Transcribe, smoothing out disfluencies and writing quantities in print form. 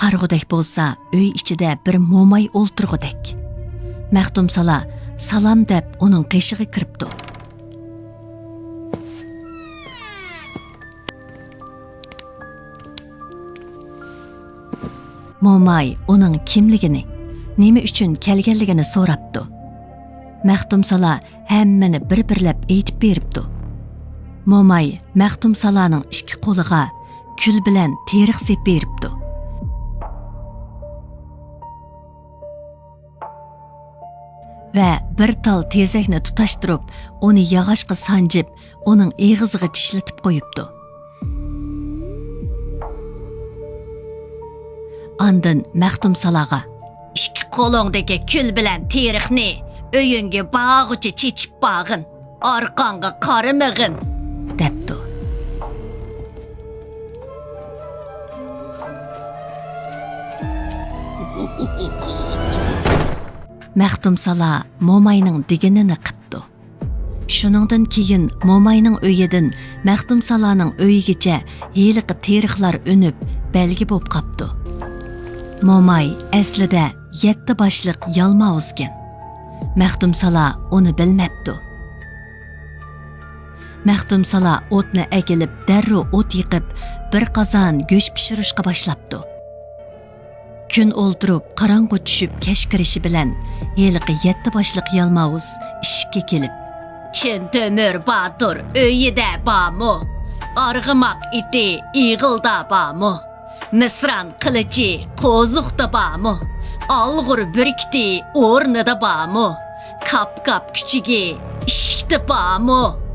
Qarğudek bolsa, öy içide bir momay olturğudek. Maxtumsala salam deb onun qeşiği kiripdi. Momay onun kimligini, nima uchun kelganligini so'rabdi. Maxtumsala hammani bir-birlab aytib beribdi. Momay Maxtumsalaning ikki qo'liga kul bilan terix sep beribdi. Va bir tal tezakni tutashtirib, uni yog'ochga sanjib, uning eg'iziga tishlatib qo'yibdi. Andın Maxtumsalaga "İki qo'lingdagi kul bilan terixni uyingga bağıcı chechib bağın, arqanga qaramag'in" debdi. Maxtumsala Momayning deganini qipdi. Shuningdan keyin Momayning uyidan Maxtumsalaning uyigacha heliqi terixlar unib, belgi bo'lib qapti. Momay aslida 7 boshliq yalmavuzgan. Maxtumsala uni bilmabdi. Maxtumsala o'tni egilib, darrov o't yiqib, bir qozon go'sht pishirishga boshlabdi. Kun o'ldirib, qarong'i tushib kashkirishi bilan heliqi 7 boshliq yalmavuz ishga kelib, "Chin Temur Botur uyida bormi? Arg'imoq iti ig'ilda bormi? Misran qilichi qo'ziqda bormi? Alg'ur burkiti o'rnida bormi? Kap-kap kuchigi ishikda bormi?"